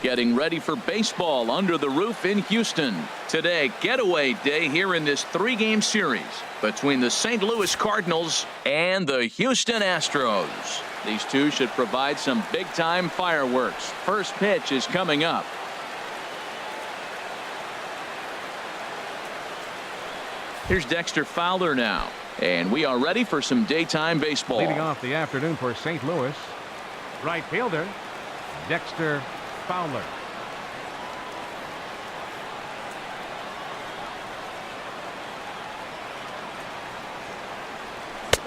getting ready for baseball under the roof in Houston. Today, getaway day here in this 3-game series between the St. Louis Cardinals and the Houston Astros. These two should provide some big-time fireworks. First pitch is coming up. Here's Dexter Fowler now, and we are ready for some daytime baseball. Leading off the afternoon for St. Louis, right fielder Dexter Fowler.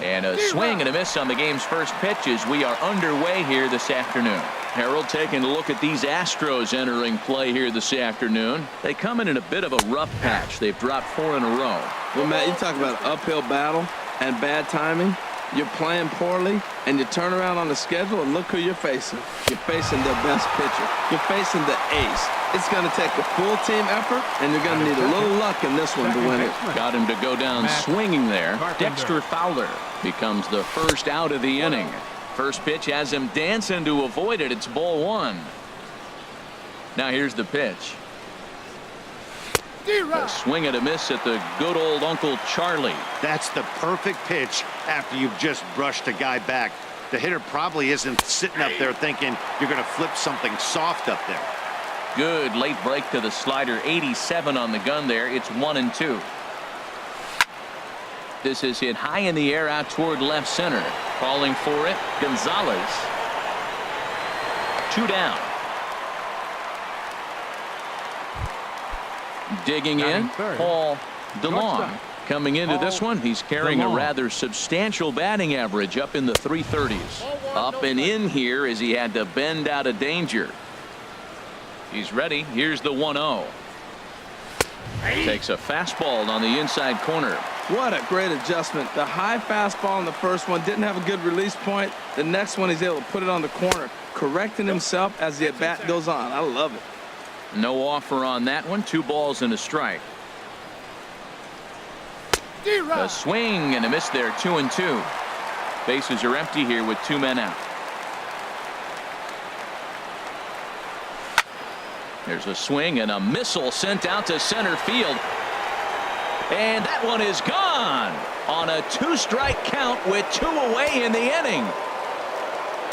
And a swing and a miss on the game's first pitch as we are underway here this afternoon. Harold, taking a look at these Astros entering play here this afternoon. They come in a bit of a rough patch. They've dropped 4 in a row. Well, Matt, you talk about an uphill battle and bad timing. You're playing poorly, and you turn around on the schedule, and look who you're facing. You're facing their best pitcher. You're facing the ace. It's going to take a full team effort, and you're going to need a little luck in this one to win it. Got him to go down swinging there. Dexter Fowler becomes the first out of the inning. First pitch has him dancing to avoid it. It's ball 1. Now here's the pitch. A swing and a miss at the good old Uncle Charlie. That's the perfect pitch after you've just brushed a guy back. The hitter probably isn't sitting up there thinking you're going to flip something soft up there. Good late break to the slider. 87 on the gun there. It's 1-2. This is hit high in the air out toward left center. Calling for it, Gonzalez. 2 down. Digging in, Paul DeLong. Coming into this one, he's carrying a rather substantial batting average up in the 330s. Up and in here as he had to bend out of danger. He's ready. Here's the 1-0. Takes a fastball on the inside corner. What a great adjustment. The high fastball in the first one didn't have a good release point. The next one, he's able to put it on the corner, correcting himself as the at-bat goes on. I love it. No offer on that one. 2 balls and a strike. A swing and a miss there. 2-2. Bases are empty here with 2 men out. There's a swing and a missile sent out to center field. And that one is gone on a 2-strike count with 2 away in the inning.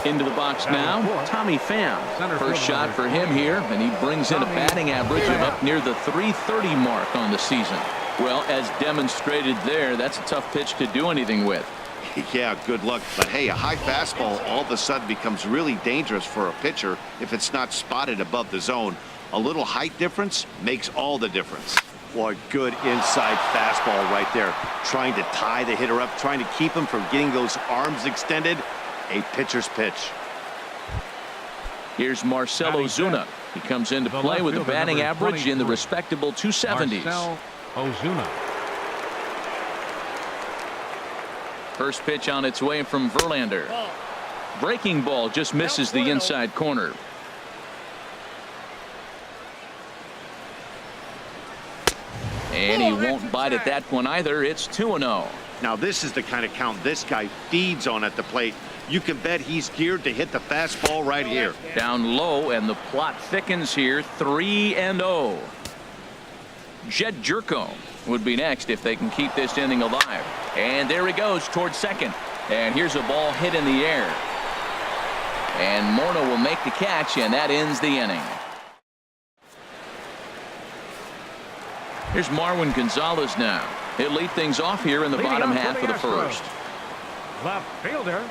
Into the box now, Tommy Pham. First shot for him here, and he brings in a batting average of up near the 330 mark on the season. Well, as demonstrated there, that's a tough pitch to do anything with. Yeah, good luck. But hey, a high fastball all of a sudden becomes really dangerous for a pitcher if it's not spotted above the zone. A little height difference makes all the difference. Boy, good inside fastball right there. Trying to tie the hitter up, trying to keep him from getting those arms extended. A pitcher's pitch. Here's Marcell Ozuna. He comes into play with a batting average in the respectable 270s. Marcell Ozuna. First pitch on its way from Verlander. Breaking ball just misses the inside corner. And he won't bite at that one either. It's 2-0. Now this is the kind of count this guy feeds on at the plate. You can bet he's geared to hit the fastball right here. Down low, and the plot thickens here. 3-0. Jed Jerko would be next if they can keep this inning alive. And there he goes towards second. And here's a ball hit in the air. And Morneau will make the catch, and that ends the inning. Here's Marwin Gonzalez now. He'll lead things off here in the bottom half of the first. Left fielder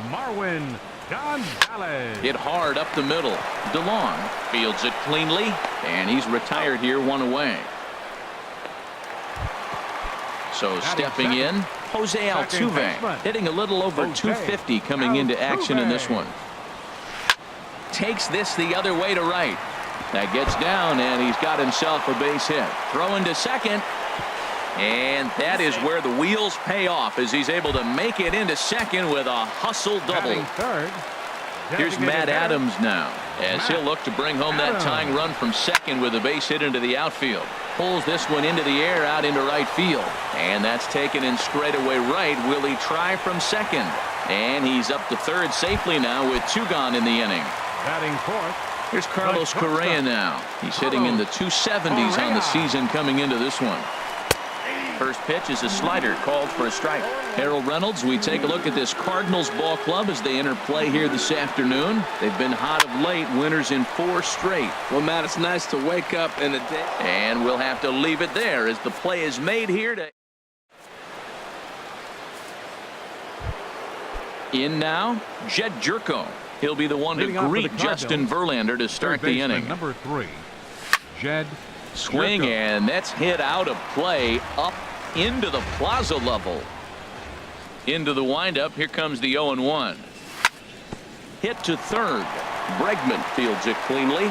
Marwin Gonzalez. Hit hard up the middle. DeLong fields it cleanly, and he's retired here, 1 away. So stepping in, Jose Altuve, hitting a little over 250 coming into action in this one. Takes this the other way to right. That gets down, and he's got himself a base hit. Throwing to second. And that is where the wheels pay off as he's able to make it into second with a hustle double. Here's Matt Adams now as he'll look to bring home that tying run from second with a base hit into the outfield. Pulls this one into the air out into right field. And that's taken in straightaway right. Will he try from second? And he's up to third safely now with 2 gone in the inning. Batting fourth, Here's Carlos Correa now. He's hitting in the 270s on the season coming into this one. First pitch is a slider called for a strike. Harold Reynolds, we take a look at this Cardinals ball club as they enter play here this afternoon. They've been hot of late, winners in 4 straight. Well, Matt, it's nice to wake up in a day. And we'll have to leave it there as the play is made here. In now, Jed Jerko. He'll be the one to greet Justin Verlander to start the inning. Number 3, Jed Swing, Jerko. and that's hit out of play up into the plaza level. Into the windup. Here comes the 0-1. Hit to third. Bregman fields it cleanly.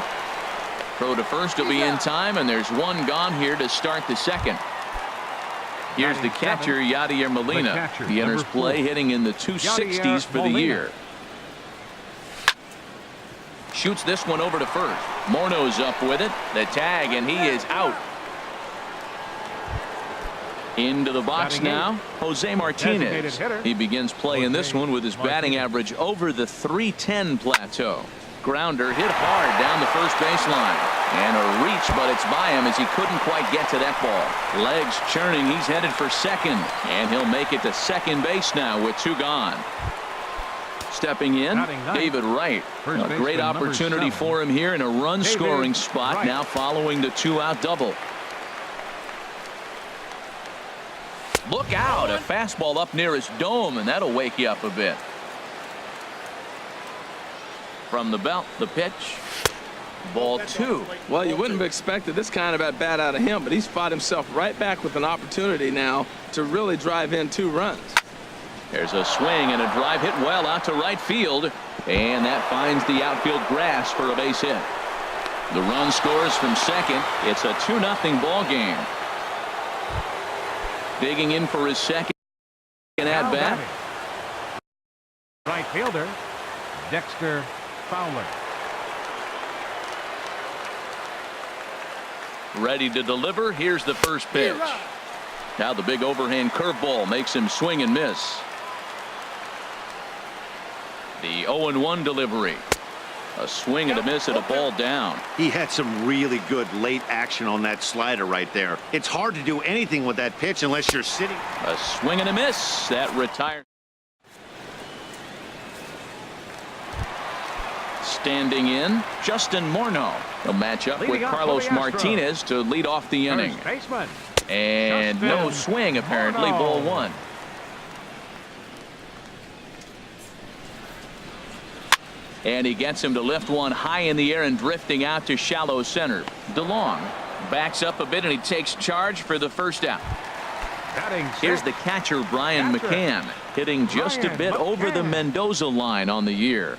Throw to first will be in time, and there's one gone here to start the second. Here's the catcher, Yadier Molina. He enters play hitting in the 260s for the year. Shoots this one over to first. Morno's up with it. The tag, and he is out. Into the box now, Jose Martinez. He begins play in this one with his batting average over the .310 plateau. Grounder hit hard down the first baseline. And a reach, but it's by him as he couldn't quite get to that ball. Legs churning, he's headed for second. And he'll make it to second base now with 2 gone. Stepping in, David Wright. A great opportunity for him here in a run-scoring spot now following the 2-out double. Look out, a fastball up near his dome, and that'll wake you up a bit. From the belt, the pitch. Ball 2. Well, you wouldn't have expected this kind of at-bat out of him, but he's fought himself right back with an opportunity now to really drive in 2 runs. There's a swing and a drive hit well out to right field, and that finds the outfield grass for a base hit. The run scores from second. It's a 2-0 ball game. Digging in for his second at bat. Right fielder, Dexter Fowler. Ready to deliver. Here's the first pitch. Now the big overhand curveball makes him swing and miss. The 0-1 delivery. A swing and a miss at a ball down. He had some really good late action on that slider right there. It's hard to do anything with that pitch unless you're sitting. A swing and a miss. That retired. Standing in, Justin Morneau. He'll match up with Carlos Martinez to lead off the inning. And no swing, apparently. Ball 1. And he gets him to lift one high in the air and drifting out to shallow center. DeLong backs up a bit and he takes charge for the first out. Here's the catcher, Brian McCann, hitting just a bit over the Mendoza line on the year.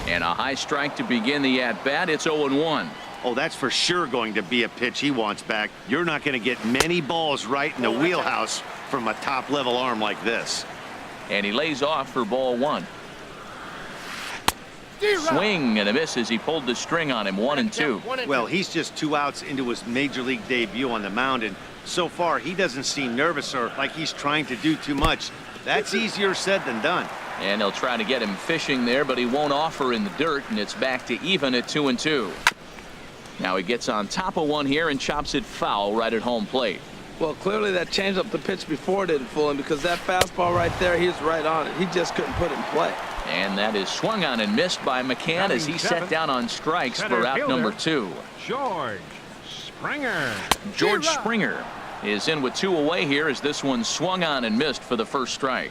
And a high strike to begin the at-bat. It's 0-1. Oh, that's for sure going to be a pitch he wants back. You're not going to get many balls right in the wheelhouse from a top-level arm like this. And he lays off for ball 1. Swing and a miss as he pulled the string on him. 1-2. Well, he's just 2 outs into his major league debut on the mound, and so far he doesn't seem nervous or like he's trying to do too much. That's easier said than done. And they'll try to get him fishing there, but he won't offer in the dirt, and it's back to even at 2-2. Now he gets on top of one here and chops it foul right at home plate. Well, clearly that changeup the pitch before didn't fool him, because that fastball right there, he was right on it. He just couldn't put it in play. And that is swung on and missed by McCann as he set down on strikes for out number 2. George Springer. George Springer is in with 2 away here as this one swung on and missed for the first strike.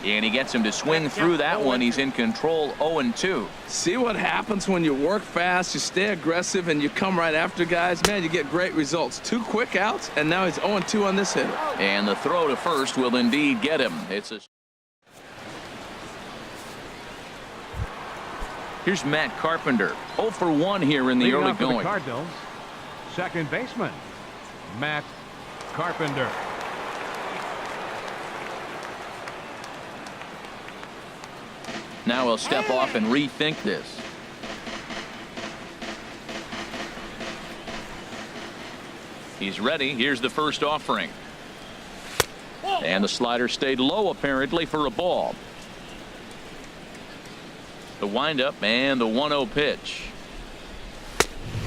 And he gets him to swing through that one. He's in control. 0-2. See what happens when you work fast, you stay aggressive, and you come right after guys? Man, you get great results. 2 quick outs, and now he's 0-2 on this hitter. And the throw to first will indeed get him. Here's Matt Carpenter. 0 for 1 here in the early going. The Cardinals, second baseman, Matt Carpenter. Now he'll step off and rethink this. He's ready. Here's the first offering. And the slider stayed low apparently for a ball. The windup and the 1-0 pitch.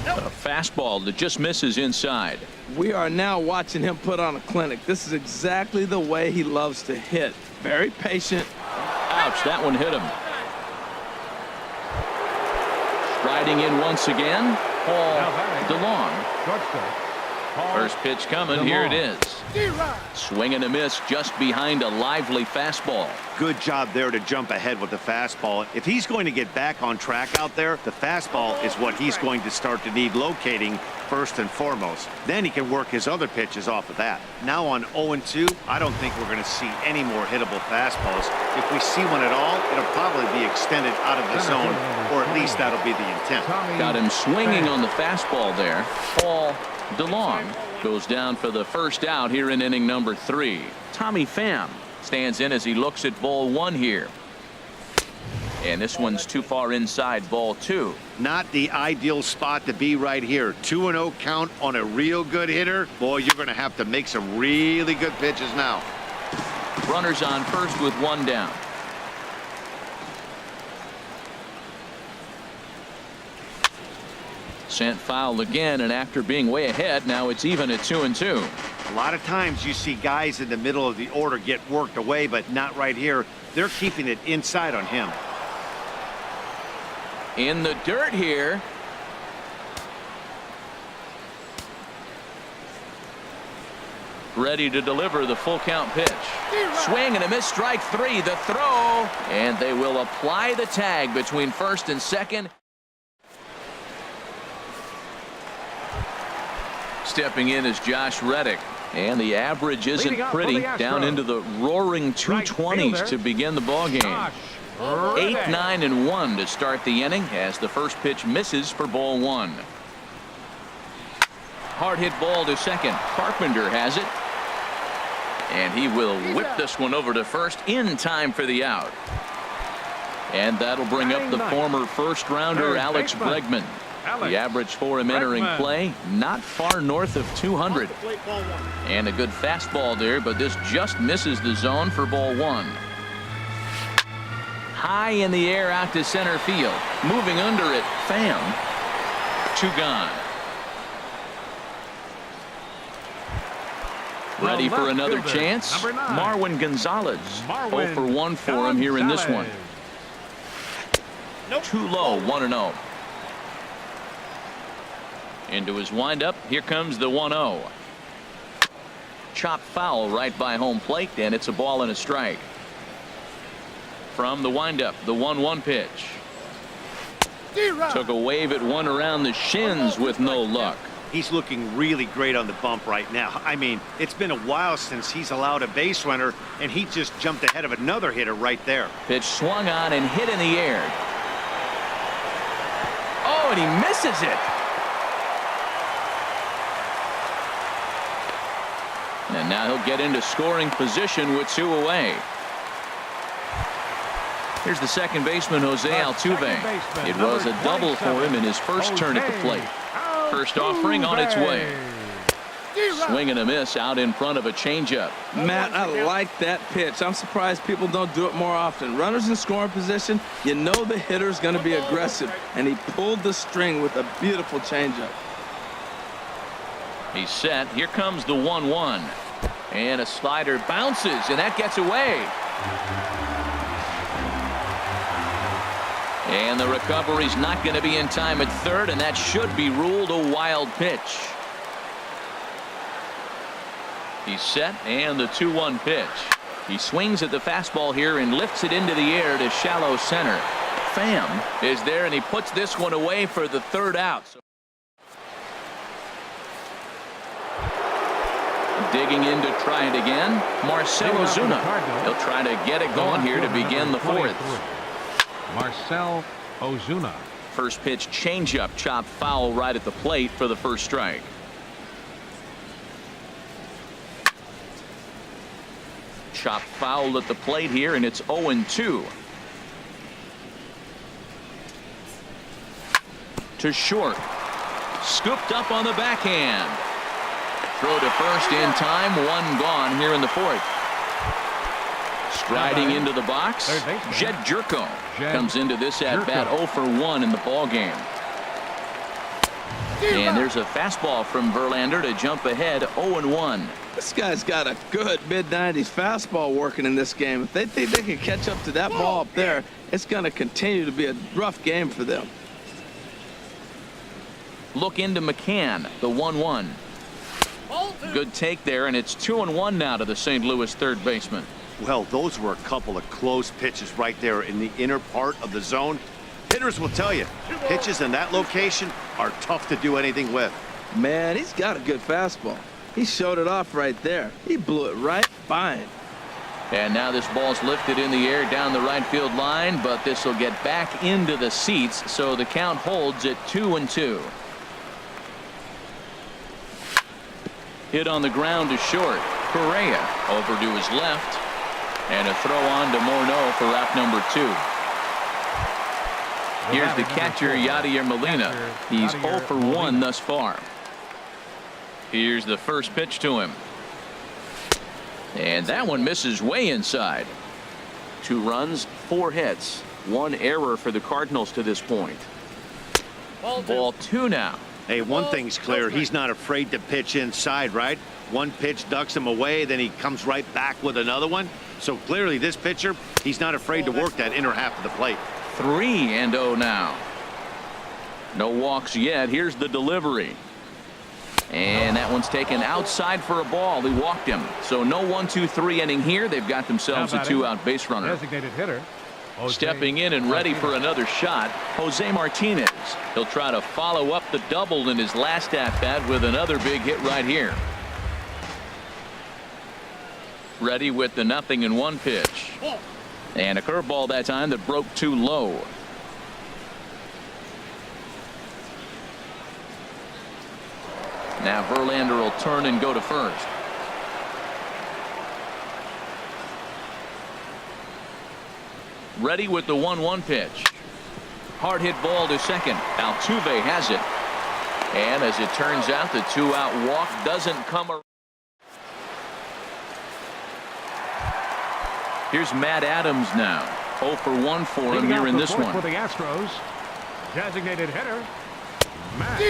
A fastball that just misses inside. We are now watching him put on a clinic. This is exactly the way he loves to hit. Very patient. Ouch, that one hit him. Striding in once again, Paul DeLong. Shortstop. First pitch coming, here it is. Swing and a miss just behind a lively fastball. Good job there to jump ahead with the fastball. If he's going to get back on track out there, the fastball is what he's going to start to need locating first and foremost. Then he can work his other pitches off of that. Now on 0-2, I don't think we're going to see any more hittable fastballs. If we see one at all, it'll probably be extended out of the zone, or at least that'll be the intent. Got him swinging on the fastball there. Paul DeLong goes down for the first out here in inning number 3. Tommy Pham stands in as he looks at ball 1 here. And this one's too far inside ball 2. Not the ideal spot to be right here. 2-0 count on a real good hitter. Boy, you're going to have to make some really good pitches now. Runners on first with 1 down. Sent foul again, and after being way ahead, now it's even at 2-2. A lot of times you see guys in the middle of the order get worked away, but not right here. They're keeping it inside on him. In the dirt here. Ready to deliver the full count pitch. Swing and a miss, strike 3. The throw, and they will apply the tag between first and second. Stepping in is Josh Reddick, and the average isn't pretty, down into the roaring 220s to begin the ball game. 8, 9, and 1 to start the inning as the first pitch misses for ball 1. Hard hit ball to second. Carpenter has it, and he will whip this one over to first in time for the out. And that'll bring up the former first rounder Alex Bregman. The average for him entering play, not far north of 200. And a good fastball there, but this just misses the zone for ball 1. High in the air out to center field. Moving under it, Pham. 2 gone. Ready for another chance? Marwin Gonzalez. 0 for 1 for him here in this one. Too low, 1-0. Into his windup, here comes the 1-0. Chop foul right by home plate, and it's a ball and a strike. From the windup, the 1-1 pitch. Took a wave at one around the shins with no luck. He's looking really great on the bump right now. I mean, it's been a while since he's allowed a base runner, and he just jumped ahead of another hitter right there. Pitch swung on and hit in the air. Oh, and he misses it. And now he'll get into scoring position with 2 away. Here's the second baseman, Jose Altuve. It was a double for him in his first turn at the plate. First offering on its way. Swing and a miss out in front of a changeup. Matt, I like that pitch. I'm surprised people don't do it more often. Runners in scoring position, you know the hitter's going to be aggressive, and he pulled the string with a beautiful changeup. He's set. Here comes the 1-1. And a slider bounces, and that gets away. And the recovery's not going to be in time at third, and that should be ruled a wild pitch. He's set, and the 2-1 pitch. He swings at the fastball here and lifts it into the air to shallow center. Pham is there, and he puts this one away for the third out. Digging in to try it again, Marcell Ozuna. He'll try to get it going here to begin the fourth. Marcell Ozuna. First pitch changeup, chopped foul right at the plate for the first strike. Chopped foul at the plate here, and it's 0-2. To short. Scooped up on the backhand. Throw to first in time, 1 gone here in the fourth. Striding into the box, Jed Jerko comes into this at-bat 0 for 1 in the ball game. And there's a fastball from Verlander to jump ahead 0-1. This guy's got a good mid-90s fastball working in this game. If they think they can catch up to that ball up there, it's going to continue to be a rough game for them. Look into McCann, the 1-1. Good take there, and it's 2-1 now to the St. Louis third baseman. Well, those were a couple of close pitches right there in the inner part of the zone. Hitters will tell you, pitches in that location are tough to do anything with. Man, he's got a good fastball. He showed it off right there. He blew it right by him. And now this ball's lifted in the air down the right field line, but this will get back into the seats, so the count holds at 2-2. Hit on the ground to short. Correa over to his left. And a throw on to Morneau for out number 2. Here's the catcher, Yadier Molina. He's 0 for 1 thus far. Here's the first pitch to him. And that one misses way inside. 2 runs, 4 hits. 1 error for the Cardinals to this point. Ball 2 now. Hey, one thing's clear. He's not afraid to pitch inside, right? One pitch ducks him away, then he comes right back with another one. So clearly this pitcher, he's not afraid to work that inner half of the plate. 3-0 now. No walks yet. Here's the delivery. And that one's taken outside for a ball. He walked him. So no 1-2-3 inning here. They've got themselves a 2-out base runner. Designated hitter. Stepping in and ready for another shot, Jose Martinez. He'll try to follow up the double in his last at-bat with another big hit right here. Ready with the 0-1 pitch. And a curveball that time that broke too low. Now Verlander will turn and go to first. Ready with the 1-1 pitch. Hard hit ball to second. Altuve has it. And as it turns out, the 2-out walk doesn't come around. Here's Matt Adams now. 0 for 1 for him here in this one. For the Astros, designated hitter.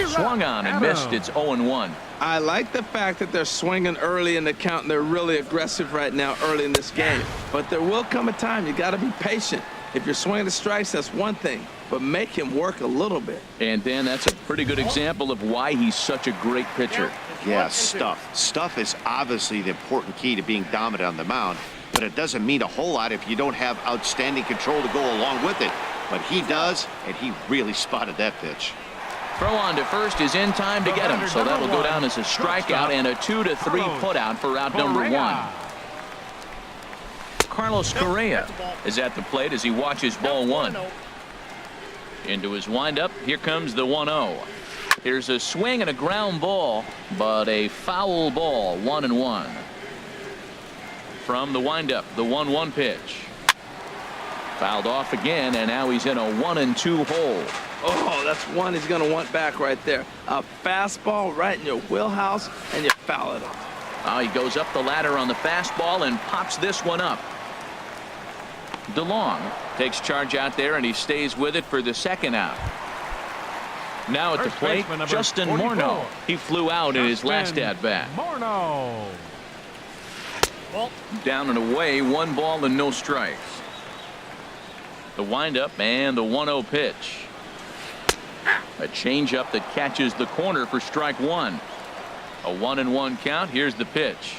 Swung on and missed. It's 0-1. I like the fact that they're swinging early in the count, and they're really aggressive right now early in this game. But there will come a time you got to be patient. If you're swinging the strikes, that's one thing, but make him work a little bit. And Dan, that's a pretty good example of why he's such a great pitcher. Yeah, stuff. Stuff is obviously the important key to being dominant on the mound, but it doesn't mean a whole lot if you don't have outstanding control to go along with it. But he does, and he really spotted that pitch. Throw on to first is in time to get him, so that'll go down as a strikeout and a 2-3 putout for out number 1. Carlos Correa is at the plate as he watches ball 1. Into his windup, here comes the 1-0. Here's a swing and a ground ball, but a foul ball, 1-1. From the windup, the 1-1 pitch. Fouled off again, and now he's in a 1-2 hole. Oh, that's one he's going to want back right there. A fastball right in your wheelhouse, and you foul it off. Oh, he goes up the ladder on the fastball and pops this one up. DeLong takes charge out there, and he stays with it for the 2nd out. Now at the plate, Justin Morneau. He flew out in his last at-bat. Morneau. Down and away, 1 ball and no strikes. The windup and the 1-0 pitch. A changeup that catches the corner for strike 1. A 1-1 count. Here's the pitch.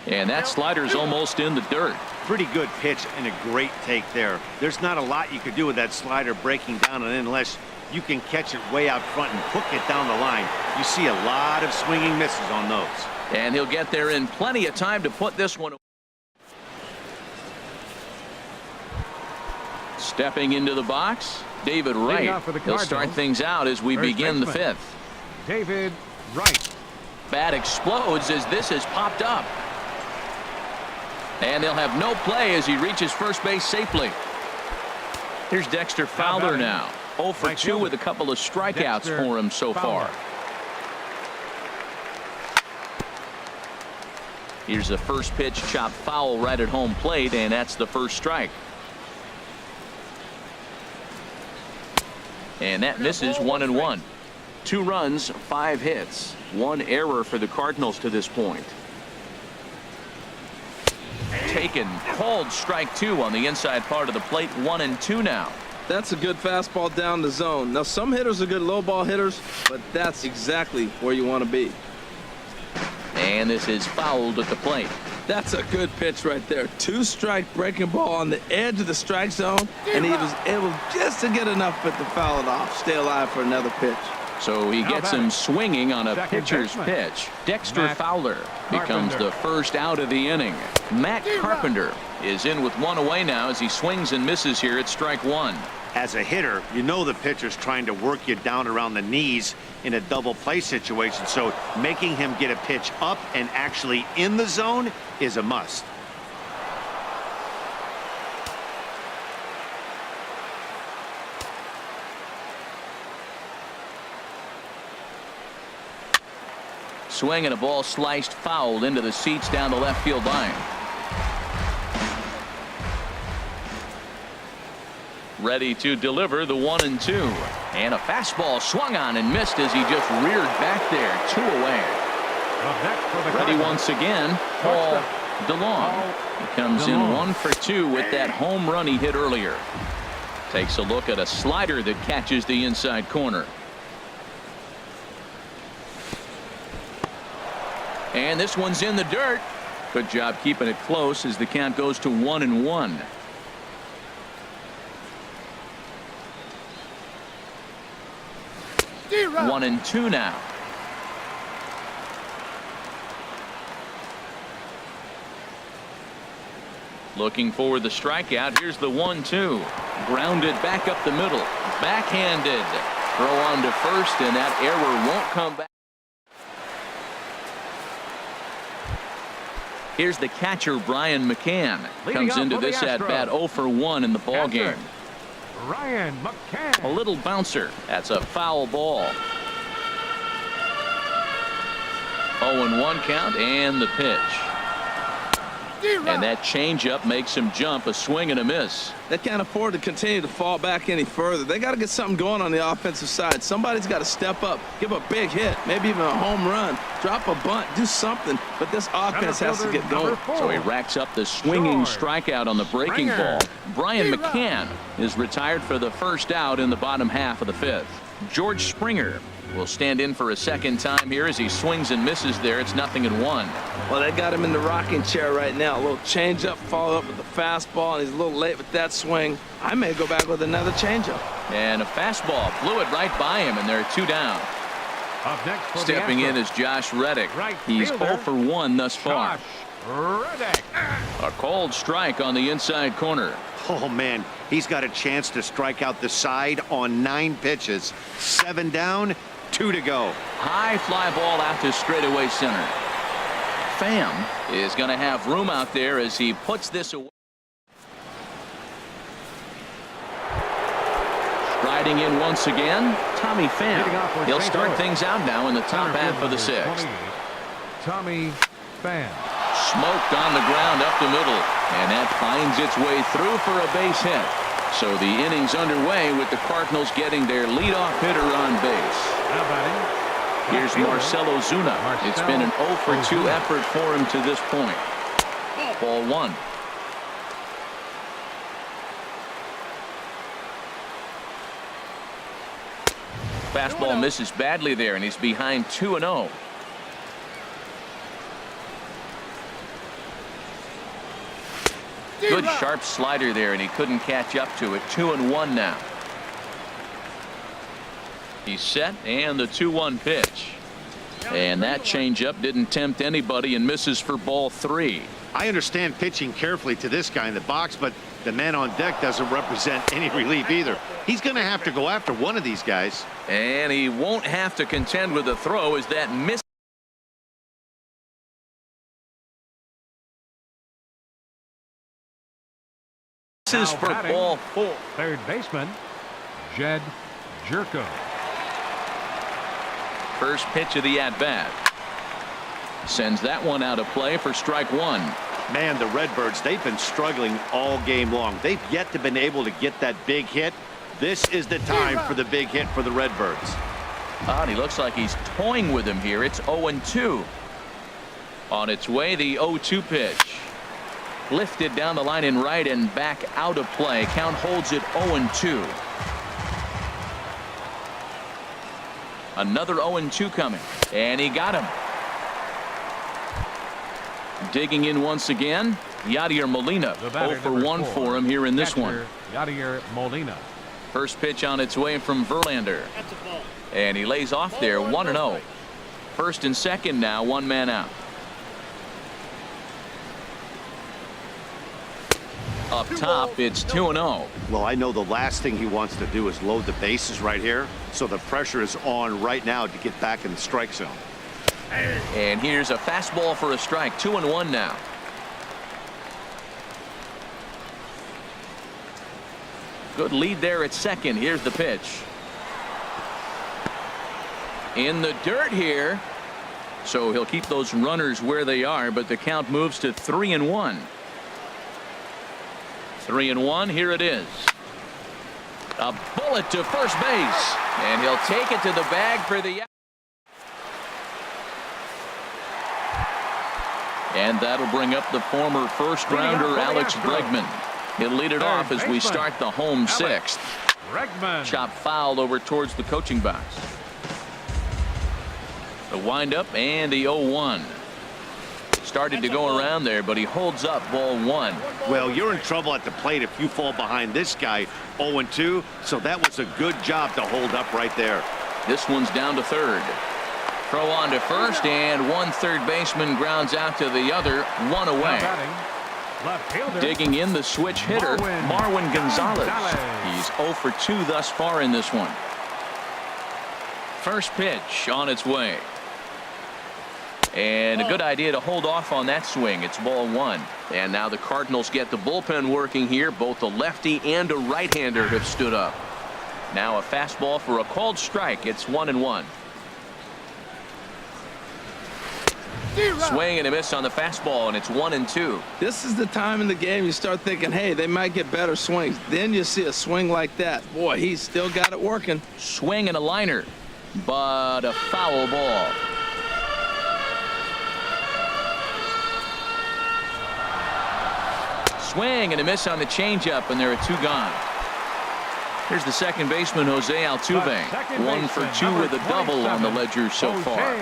And that slider's almost in the dirt. Pretty good pitch and a great take there. There's not a lot you could do with that slider breaking down, and unless you can catch it way out front and hook it down the line, you see a lot of swinging misses on those. And he'll get there in plenty of time to put this one away. Stepping into the box, David Wright. He'll start things out as we begin the 5th. David Wright. Bat explodes as this has popped up. And they'll have no play as he reaches first base safely. Here's Dexter Fowler now. 0 for 2 with a couple of strikeouts for him so far. Here's the first pitch, chopped foul right at home plate, and that's the first strike. And that misses 1-1. 2 runs, 5 hits, 1 error for the Cardinals to this point. Taken, called strike 2 on the inside part of the plate. 1-2 now. That's a good fastball down the zone. Now, some hitters are good low ball hitters, but that's exactly where you want to be. And this is fouled at the plate. That's a good pitch right there. 2-strike breaking ball on the edge of the strike zone, and he was able just to get enough of it to foul it off. Stay alive for another pitch. So he gets him swinging on a pitcher's pitch. Dexter Fowler becomes the first out of the inning. Matt Carpenter is in with 1 away now as he swings and misses here at strike 1. As a hitter, you know the pitcher's trying to work you down around the knees in a double play situation, so making him get a pitch up and actually in the zone is a must. Swing and a ball sliced foul into the seats down the left field line. Ready to deliver the 1-2. And a fastball swung on and missed as he just reared back there. 2 away. Ready once again, Paul DeLong. He comes in 1 for 2 with that home run he hit earlier. Takes a look at a slider that catches the inside corner. And this one's in the dirt. Good job keeping it close as the count goes to 1-1. D-Rock. 1-2 now. Looking for the strikeout. Here's the 1-2. Grounded back up the middle. Backhanded. Throw on to first, and that error won't come back. Here's the catcher, Brian McCann. Comes into this at bat 0 for 1 in the ball game. Ryan McCann. A little bouncer. That's a foul ball. 0-1 count and the pitch. And that changeup makes him jump. A swing and a miss. They can't afford to continue to fall back any further. They got to get something going on the offensive side. Somebody's got to step up, give a big hit, maybe even a home run, drop a bunt, do something. But this offense has to get going. So he racks up the swinging strikeout on the breaking ball. Brian McCann is retired for the first out in the bottom half of the 5th. George Springer will stand in for a second time here as he swings and misses there. It's 0-1. Well, they got him in the rocking chair right now. A little changeup, follow up with the fastball, and he's a little late with that swing. I may go back with another changeup. And a fastball blew it right by him, and there are 2 down. Up next for Stepping in is Josh Reddick. He's 0 for 1 thus far. Reddick. A called strike on the inside corner. Oh, man, he's got a chance to strike out the side on 9 pitches. 7 down, 2 to go. High fly ball out to straightaway center. Pham is going to have room out there as he puts this away. Striding in once again, Tommy Pham. He'll start things out now in the top half of the 6th. Tommy Pham. Smoked on the ground up the middle, and that finds its way through for a base hit. So the inning's underway with the Cardinals getting their leadoff hitter on base. Here's Marcell Ozuna. It's been an 0 for 2 effort for him to this point. Ball 1. Fastball misses badly there, and he's behind 2-0. Good sharp slider there, and he couldn't catch up to it. 2-1 now. He's set, and the 2-1 pitch. And that changeup didn't tempt anybody and misses for ball 3. I understand pitching carefully to this guy in the box, but the man on deck doesn't represent any relief either. He's going to have to go after one of these guys. And he won't have to contend with the throw as that miss. This is for ball 4. Third baseman, Jed Jerko. First pitch of the at-bat. Sends that one out of play for strike one. Man, the Redbirds, they've been struggling all game long. They've yet to been able to get that big hit. This is the time for the big hit for the Redbirds. And he looks like he's toying with him here. It's 0-2. On its way, the 0-2 pitch. Lifted down the line in right and back out of play. Count holds it 0-2. Another 0-2 coming. And he got him. Digging in once again, Yadier Molina. 0 for 1 for him here in this one. Yadier Molina. First pitch on its way from Verlander. And he lays off there, 1-0. First and second now, one man out. Up top, it's 2-0. Well, I know the last thing he wants to do is load the bases right here. So the pressure is on right now to get back in the strike zone. And here's a fastball for a strike. 2-1 now. Good lead there at second. Here's the pitch. In the dirt here. So he'll keep those runners where they are, but the count moves to 3-1. 3-1. Here it is. A bullet to first base. And he'll take it to the bag for the. And that'll bring up the former first rounder Alex Bregman. He'll lead it off as we start the home sixth. Chop fouled over towards the coaching box. The windup and the 0-1. Started to go around there, but he holds up ball one. Well, you're in trouble at the plate if you fall behind this guy 0-2. So that was a good job to hold up right there. This one's down to third. Throw on to first, and one third baseman grounds out to the other, one away. Digging in the switch hitter, Marwin Gonzalez. He's 0 for 2 thus far in this one. First pitch on its way. And a good idea to hold off on that swing. It's ball one. And now the Cardinals get the bullpen working here. Both a lefty and a right-hander have stood up. Now a fastball for a called strike. It's 1-1. Swing and a miss on the fastball, and it's 1-2. This is the time in the game you start thinking, hey, they might get better swings. Then you see a swing like that. Boy, he's still got it working. Swing and a liner, but a foul ball. Swing and a miss on the changeup, and there are two gone. Here's the second baseman, Jose Altuve. 1 for 2 with a double on the ledger so far.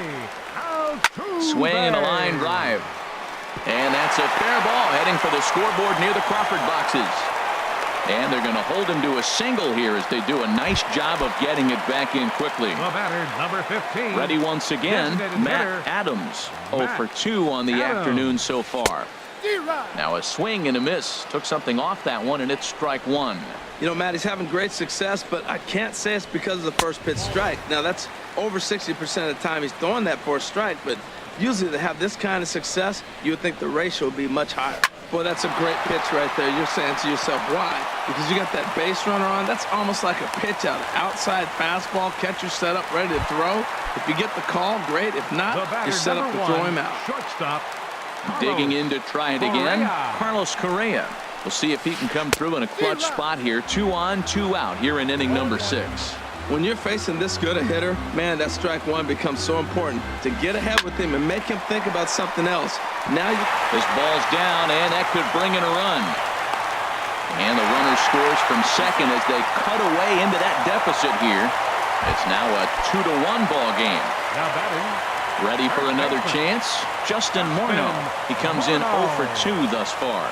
Swing and a line drive. And that's a fair ball heading for the scoreboard near the Crawford boxes. And they're going to hold him to a single here as they do a nice job of getting it back in quickly. The batter, number 15. Ready once again, Matt Adams. 0 for 2 on the afternoon so far. Now a swing and a miss. Took something off that one, and it's strike one. You know, Matt, he's having great success, but I can't say it's because of the first pitch strike. Now, that's over 60% of the time he's throwing that for a strike, but usually to have this kind of success, you would think the ratio would be much higher. Boy, that's a great pitch right there. You're saying to yourself, why? Because you got that base runner on. That's almost like a pitch out. Outside fastball, catcher set up, ready to throw. If you get the call, great. If not, you're set up to throw him out. Shortstop. Digging in to try it again, Carlos Correa. We'll see if he can come through in a clutch spot here. 2 on, 2 out here in inning number 6. When you're facing this good a hitter, man, that strike one becomes so important to get ahead with him and make him think about something else. Now this ball's down, and that could bring in a run. And the runner scores from second as they cut away into that deficit here. It's now a 2-1 ball game. Now batting. Ready for another chance? Justin Morneau. He comes in 0 for 2 thus far.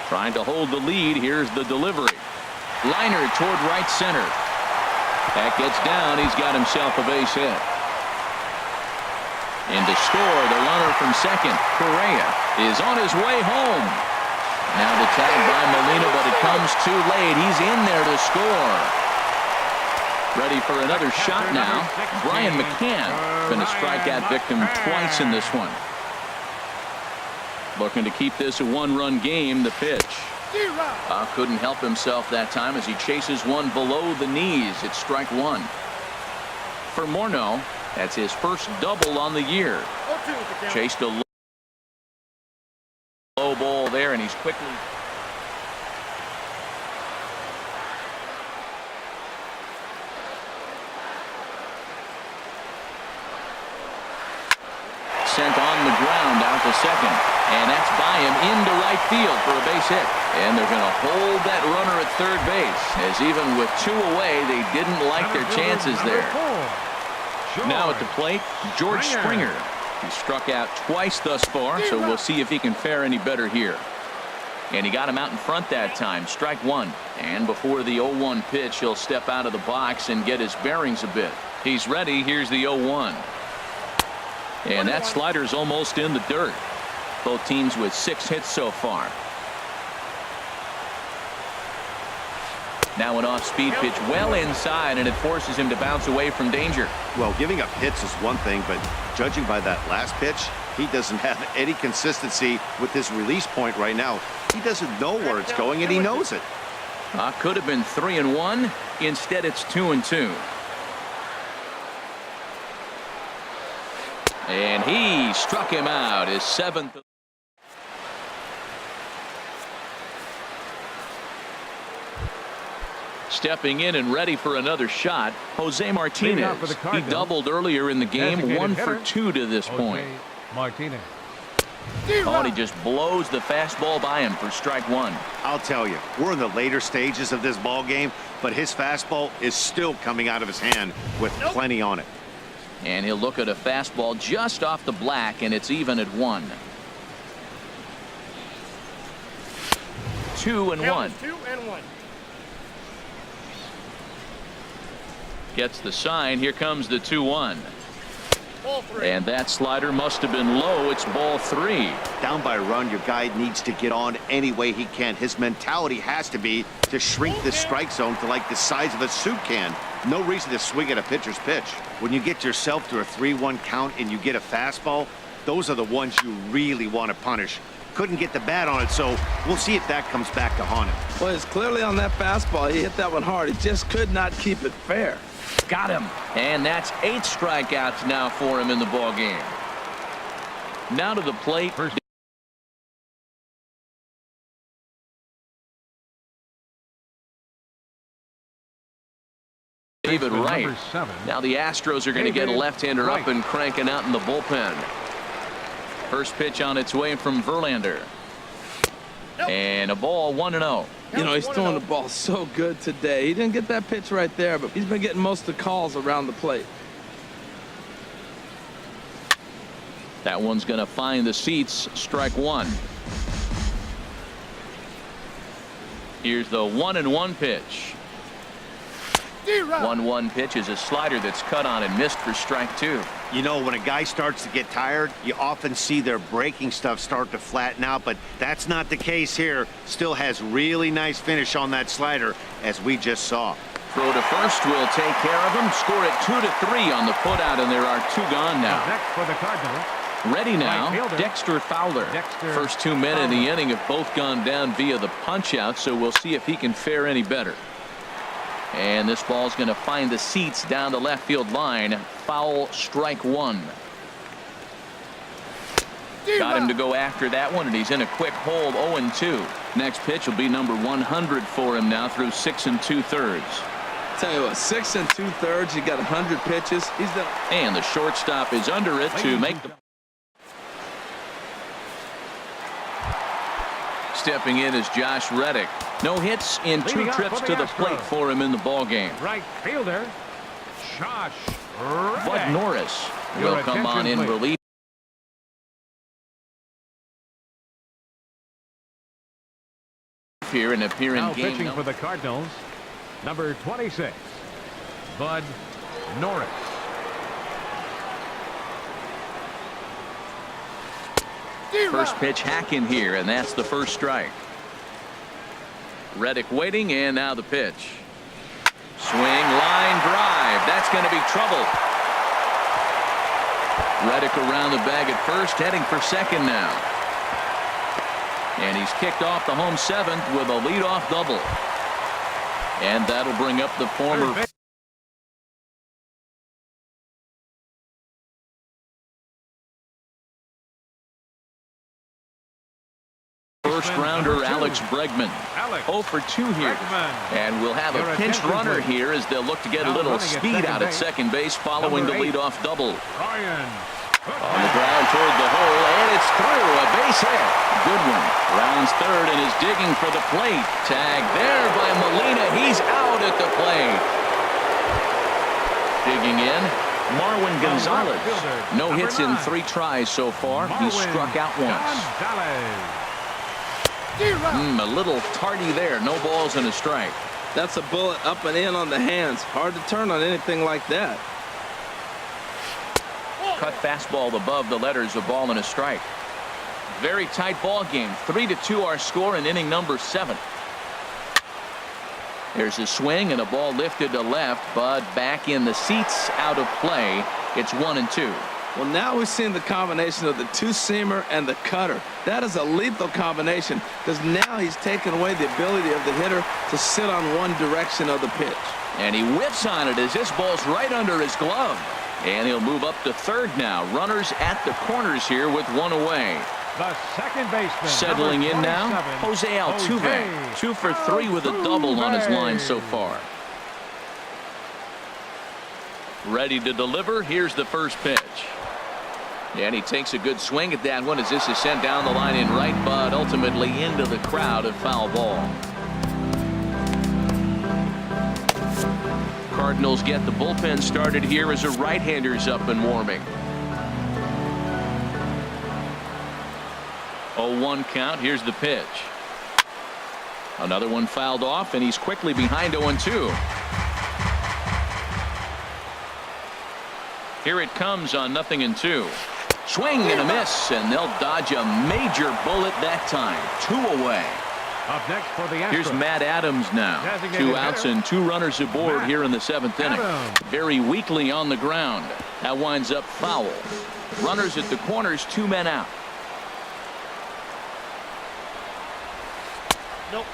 Trying to hold the lead. Here's the delivery. Liner toward right center. That gets down. He's got himself a base hit. And to score, the runner from second, Correa, is on his way home. Now the tag by Molina, but it comes too late. He's in there to score. Ready for another shot now. Brian McCann been a strikeout victim twice in this one. Looking to keep this a one-run game. The pitch. Couldn't help himself that time as he chases one below the knees. It's strike one. For Morneau, That's his first double on the year. Chased a low ball there, and he's quickly sent on the ground out to second, and that's by him into right field for a base hit. And they're going to hold that runner at third base, as even with 2 away, they didn't like their chances there. Now at the plate, George Springer. He struck out twice thus far, so we'll see if he can fare any better here. And he got him out in front that time. Strike one. And before the 0-1 pitch, he'll step out of the box and get his bearings a bit. He's ready. Here's the 0-1. And that slider's almost in the dirt. Both teams with 6 hits so far. Now an off-speed pitch well inside, and it forces him to bounce away from danger. Well, giving up hits is one thing, but judging by that last pitch, he doesn't have any consistency with his release point right now. He doesn't know where it's going, and he knows it. Could have been 3-1. Instead, it's 2-2. And he struck him out, his 7th. Stepping in and ready for another shot, Jose Martinez. He doubled earlier in the game, 1 for 2 to this point. Martinez. Oh, and he just blows the fastball by him for strike one. I'll tell you, we're in the later stages of this ball game, but his fastball is still coming out of his hand with plenty on it. And he'll look at a fastball just off the black, and it's even at 1. 2-1. Gets the sign. Here comes the 2-1. And that slider must have been low. It's ball 3. Down by a run, your guy needs to get on any way he can. His mentality has to be to shrink the strike zone to like the size of a soup can. No reason to swing at a pitcher's pitch. When you get yourself to a 3-1 count and you get a fastball, those are the ones you really want to punish. Couldn't get the bat on it, so we'll see if that comes back to haunt him. Well, it's clearly on that fastball. He hit that one hard. He just could not keep it fair. Got him. And that's 8 strikeouts now for him in the ball game. Now to the plate. David Wright. Now the Astros are going to get a left-hander up and cranking out in the bullpen. First pitch on its way from Verlander. And a ball, 1-0. You know, he's throwing the ball so good today. He didn't get that pitch right there, but he's been getting most of the calls around the plate. That one's going to find the seats. Strike one. Here's the 1-1 pitch. 1-1 pitch is a slider that's cut on and missed for strike 2. You know, when a guy starts to get tired, you often see their breaking stuff start to flatten out, but that's not the case here. Still has really nice finish on that slider, as we just saw. Throw to first will take care of him. Score it 2-3 on the putout, and there are 2 gone now. Next for the Cardinals. Ready now, Dexter Fowler. First 2 men in the inning have both gone down via the punch-out, so we'll see if he can fare any better. And this ball's going to find the seats down the left field line. Foul, strike 1. Got him to go after that one, and he's in a quick hold. 0-2. Next pitch will be number 100 for him now through 6 2/3. Tell you what, 6 2/3. You got 100 pitches. He's done. And the shortstop is under it to make the. Stepping in is Josh Reddick. No hits in 2 trips to the plate for him in the ball game. Right fielder, Josh Reddick. Bud Norris will come on in relief here and appear in now game. Pitching for the Cardinals, number 26, Bud Norris. First pitch hack in here, and that's the first strike. Reddick waiting, and now the pitch. Swing, line drive. That's going to be trouble. Reddick around the bag at first, heading for second now. And he's kicked off the home 7th with a leadoff double. And that'll bring up the former Alex Bregman. 0 for 2 here. And we'll have a pinch runner here as they'll look to get a little speed out at second base following the leadoff double. On the ground toward the hole, and it's through. A base hit. Goodwin rounds third and is digging for the plate. Tag there by Molina. He's out at the plate. Digging in, Marwin Gonzalez. No hits in 3 tries so far. He struck out once. A little tardy there. No balls and a strike. That's a bullet up and in on the hands. Hard to turn on anything like that. Cut fastball above the letters, a ball and a strike. Very tight ball game. 3-2 our score in inning number 7. There's a swing and a ball lifted to left, but back in the seats, out of play. It's 1-2. Well, now we've seen the combination of the two-seamer and the cutter. That is a lethal combination because now he's taken away the ability of the hitter to sit on one direction of the pitch. And he whips on it as this ball's right under his glove. And he'll move up to third now. Runners at the corners here with 1 away. The second baseman. Settling in now, Jose Altuve. 2 for 3 with a double on his line so far. Ready to deliver. Here's the first pitch. And he takes a good swing at that one as this is sent down the line in right, but ultimately into the crowd, a foul ball. Cardinals get the bullpen started here as a right-hander's up and warming. 0-1 count. Here's the pitch. Another one fouled off, and he's quickly behind 0-2. Here it comes on 0-2. Swing and a miss, and they'll dodge a major bullet that time. 2 away. Up next for the Astros. Here's Matt Adams now. 2 outs and 2 runners aboard here in the 7th inning. Very weakly on the ground. That winds up foul. Runners at the corners, 2 men out.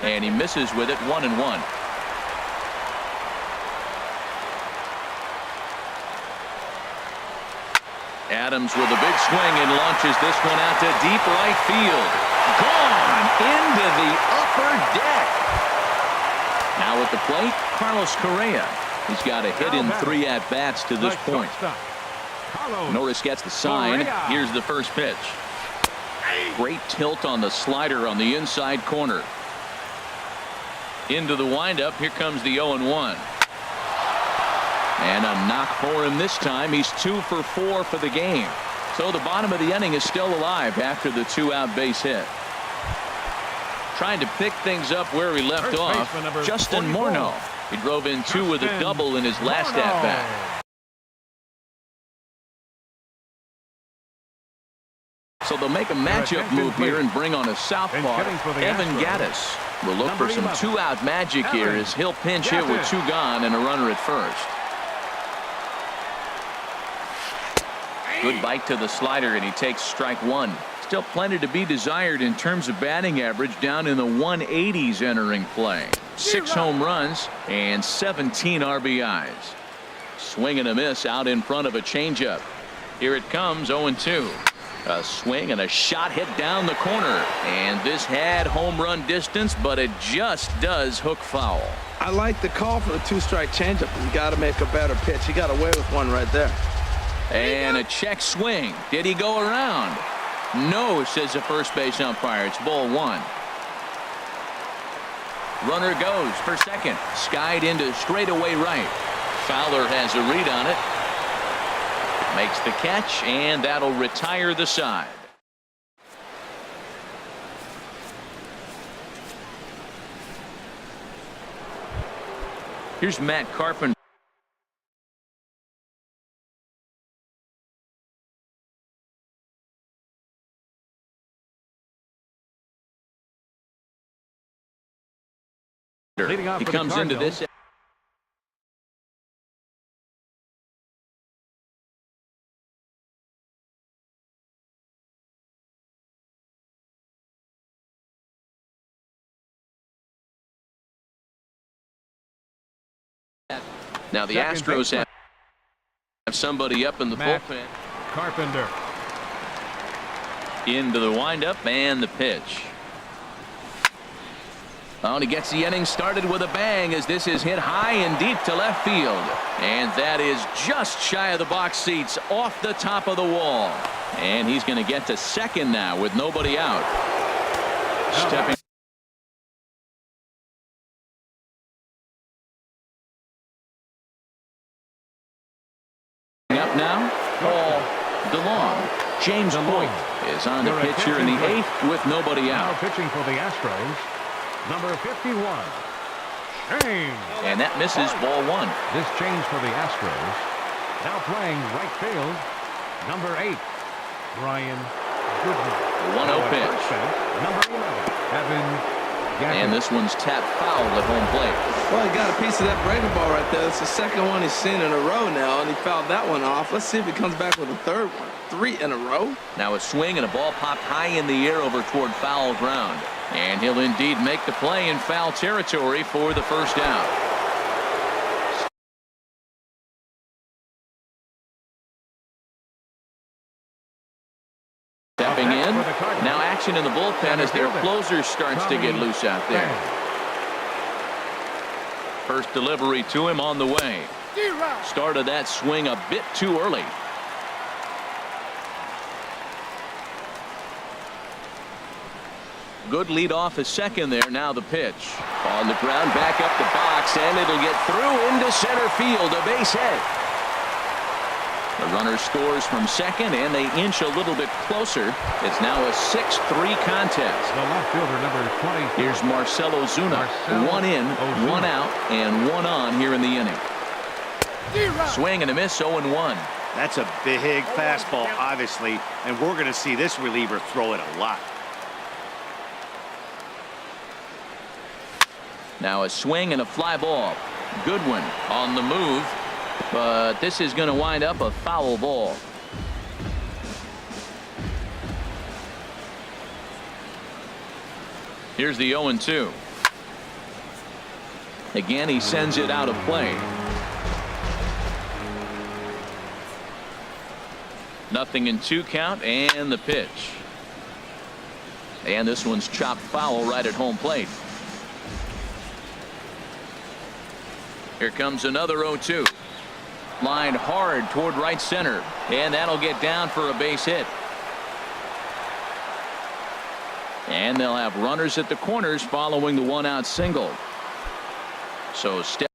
And he misses with it. 1-1. Adams with a big swing and launches this one out to deep right field. Gone into the upper deck. Now at the plate, Carlos Correa. He's got a hit in 3 at-bats to this point. Norris gets the sign. Here's the first pitch. Great tilt on the slider on the inside corner. Into the windup. Here comes the 0-1. And a knock for him this time. He's 2 for 4 for the game. So the bottom of the inning is still alive after the 2-out base hit. Trying to pick things up where he left off. Justin Morneau. He drove in 2 with a double in his last at-bat. So they'll make a matchup move here and bring on a southpaw. Evan Gattis will look for some 2-out magic here as he'll pinch hit with 2 gone and a runner at first. Good bite to the slider, and he takes strike 1. Still plenty to be desired in terms of batting average, down in the 180s entering play. 6 home runs and 17 RBIs. Swing and a miss out in front of a changeup. Here it comes, 0-2. A swing and a shot hit down the corner. And this had home run distance, but it just does hook foul. I like the call for the 2-strike changeup. You got to make a better pitch. He got away with one right there. And a check swing. Did he go around? No, says the first base umpire. It's ball 1. Runner goes for second. Skied into straightaway right. Fowler has a read on it. Makes the catch, and that'll retire the side. Here's Matt Carpenter. He comes into this. Now the Astros have somebody up in the bullpen. Carpenter. Into the windup and the pitch. Oh, and he gets the inning started with a bang as this is hit high and deep to left field. And that is just shy of the box seats, off the top of the wall. And he's going to get to second now with nobody out. Stepping up now, Paul DeLong. James Boyd is on the pitch here in the 8th with nobody out. Now pitching for the Astros, number 51, James. And that misses, ball 1. This change for the Astros. Now playing right field, number 8, Brian Goodman. 1-0 pitch. Number 11, Evan Gaffney. And this one's tapped foul at home plate. Well, he got a piece of that breaking ball right there. It's the second one he's seen in a row now, and he fouled that one off. Let's see if he comes back with a third one. 3 in a row. Now a swing and a ball popped high in the air over toward foul ground. And he'll indeed make the play in foul territory for the first out. Stepping in. Now action in the bullpen as their closer starts to get loose out there. First delivery to him on the way. Started that swing a bit too early. Good lead off a second there. Now the pitch. On the ground, back up the box, and it'll get through into center field. A base hit. The runner scores from second, and they inch a little bit closer. It's now a 6-3 contest. The left fielder, number 20. Here's Marcell Ozuna. 1 in, 1 out, and 1 on here in the inning. Swing and a miss, 0-1. That's a big fastball, obviously, and we're going to see this reliever throw it a lot. Now a swing and a fly ball. Goodwin on the move, but this is going to wind up a foul ball. Here's the 0-2. Again, he sends it out of play. Nothing in 2 count, and the pitch. And this one's chopped foul right at home plate. Here comes another 0-2. Lined hard toward right center, and that'll get down for a base hit. And they'll have runners at the corners following the 1-out single. So stepping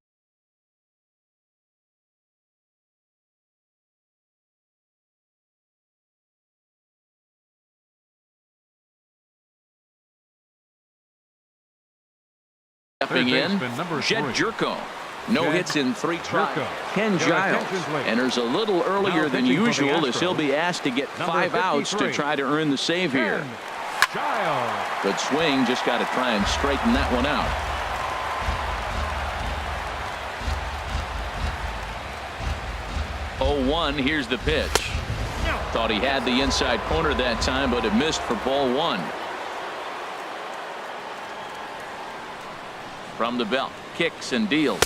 in, Jed Jerko. No hits in 3 tries. Ken Giles enters a little earlier than usual as he'll be asked to get 5 outs to try to earn the save here. Good swing, just got to try and straighten that one out. Oh, 1, here's the pitch. Thought he had the inside corner that time, but it missed for ball 1. From the belt, kicks and deals.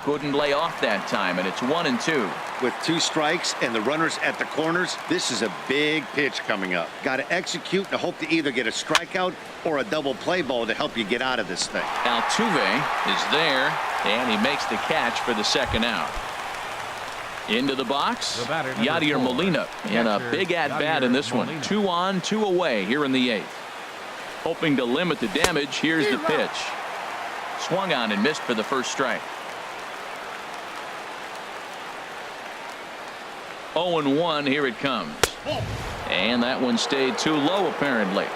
Couldn't lay off that time, and it's 1-2. With 2 strikes and the runners at the corners, this is a big pitch coming up. Got to execute and hope to either get a strikeout or a double play ball to help you get out of this thing. Altuve is there, and he makes the catch for the second out. Into the box, Yadier Molina, and a big at-bat in this one. 2 on, 2 away here in the 8th. Hoping to limit the damage, here's the pitch. Swung on and missed for the first strike. 0-1, here it comes. And that one stayed too low, apparently.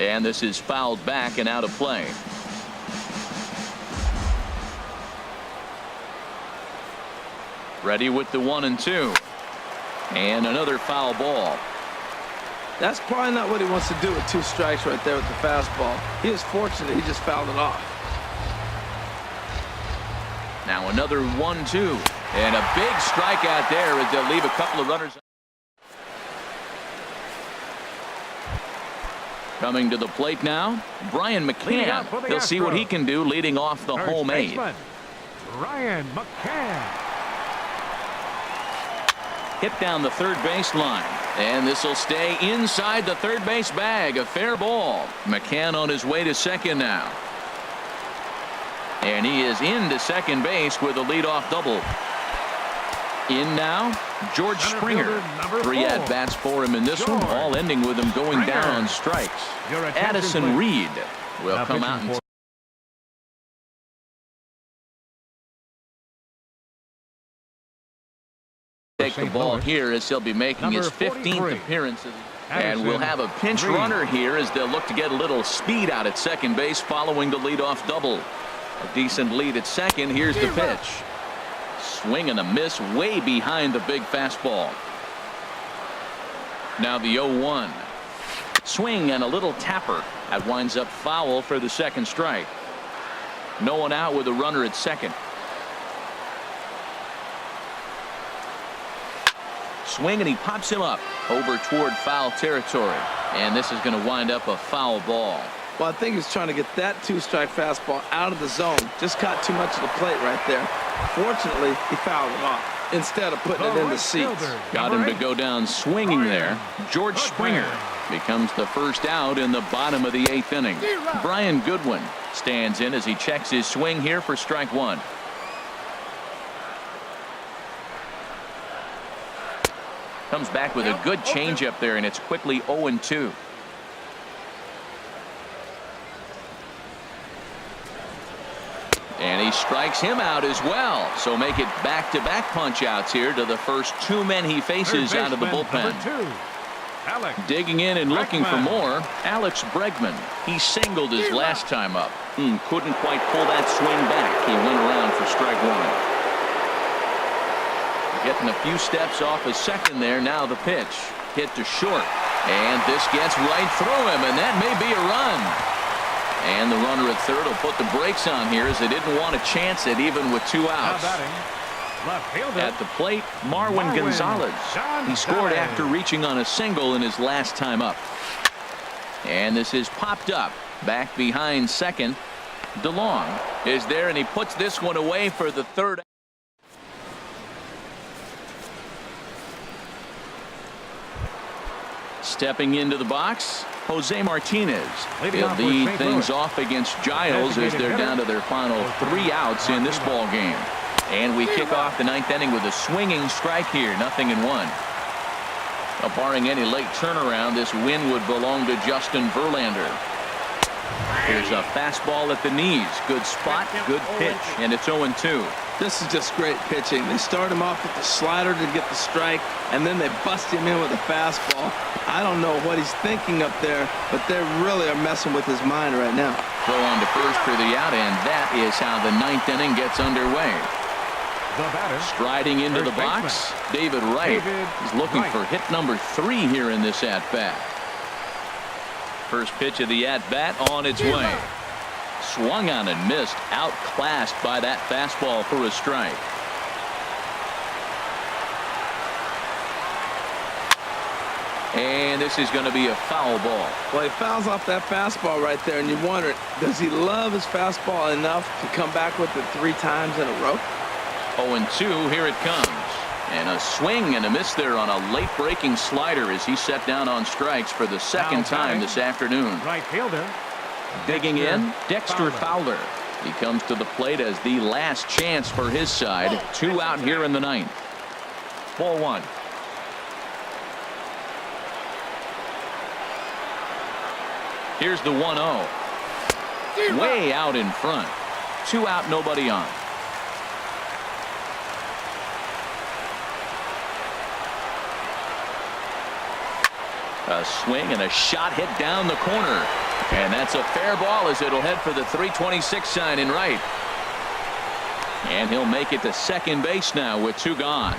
And this is fouled back and out of play. Ready with the 1-2. And another foul ball. That's probably not what he wants to do with 2 strikes right there with the fastball. He is fortunate he just fouled it off. Now another 1-2. And a big strikeout there as they'll leave a couple of runners. Coming to the plate now, Brian McCann. He'll see what he can do leading off the home 8th. Brian McCann. hit down the third base line. And this will stay inside the third base bag. A fair ball. McCann on his way to second now. And he is into second base with a leadoff double. In now, George Springer. 3 at-bats for him in this one, all ending with him going down on strikes. Addison Reed will come out and take the ball here as he'll be making his 15th appearance. And we'll have a pinch runner here as they'll look to get a little speed out at second base following the leadoff double. A decent lead at second. Here's the pitch. Swing and a miss way behind the big fastball. Now the 0-1. Swing and a little tapper. That winds up foul for the second strike. No one out with a runner at second. Swing and he pops him up over toward foul territory. And this is going to wind up a foul ball. Well, I think he's trying to get that 2-strike fastball out of the zone. Just caught too much of the plate right there. Fortunately, he fouled it off instead of putting it in the seats. Got him to go down swinging there. George Springer becomes the first out in the bottom of the 8th inning. Brian Goodwin stands in as he checks his swing here for strike one. Comes back with a good changeup there, and it's quickly 0-2. And he strikes him out as well. So make it back-to-back punch-outs here to the first 2 men he faces out of the bullpen. Digging in and looking for more, Alex Bregman. He singled his last time up. Couldn't quite pull that swing back. He went around for strike one. Getting a few steps off a second there. Now the pitch. Hit to short. And this gets right through him, and that may be a run. And the runner at third will put the brakes on here as they didn't want to chance it even with 2 outs. At the plate, Marwin Gonzalez. He scored after reaching on a single in his last time up. And this is popped up. Back behind second. DeLong is there, and he puts this one away for the third. Stepping into the box, Jose Martinez. He'll lead things off against Giles as they're down to their final 3 outs in this ball game. And we kick off the 9th inning with a swinging strike here. 0-1. Barring any late turnaround, this win would belong to Justin Verlander. Here's a fastball at the knees. Good spot, good pitch, and it's 0-2. This is just great pitching. They start him off with the slider to get the strike, and then they bust him in with a fastball. I don't know what he's thinking up there, but they really are messing with his mind right now. Throw on to first for the out, and that is how the 9th inning gets underway. Striding into the box, David Wright. He's looking for hit number 3 here in this at-bat. First pitch of the at-bat on its way. Swung on and missed, outclassed by that fastball for a strike. And this is going to be a foul ball. Well, he fouls off that fastball right there, and you wonder, does he love his fastball enough to come back with it 3 times in a row? 0-2, here it comes. And a swing and a miss there on a late breaking slider as he set down on strikes for the second time this afternoon. Right fielder. Digging in, Dexter Fowler. He comes to the plate as the last chance for his side. 2 out here in the 9th. Ball 1. Here's the 1-0. Way out in front. 2 out, nobody on. A swing and a shot hit down the corner. And that's a fair ball as it'll head for the 326 sign in right. And he'll make it to second base now with 2 gone.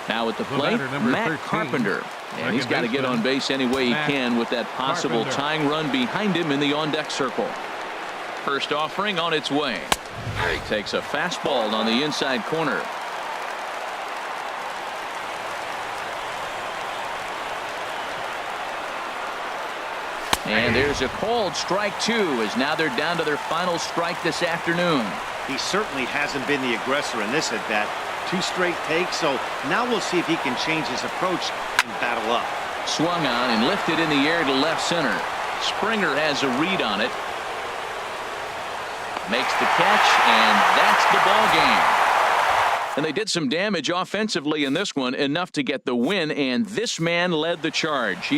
Now at the plate, Matt Carpenter. And he's got to get on base any way he can with that possible tying run behind him in the on-deck circle. First offering on its way. He takes a fastball on the inside corner. And there's a called strike 2 as now they're down to their final strike this afternoon. He certainly hasn't been the aggressor in this at bat. 2 straight takes, so now we'll see if he can change his approach and battle up. Swung on and lifted in the air to left center. Springer has a read on it. Makes the catch, and that's the ball game. And they did some damage offensively in this one, enough to get the win, and this man led the charge.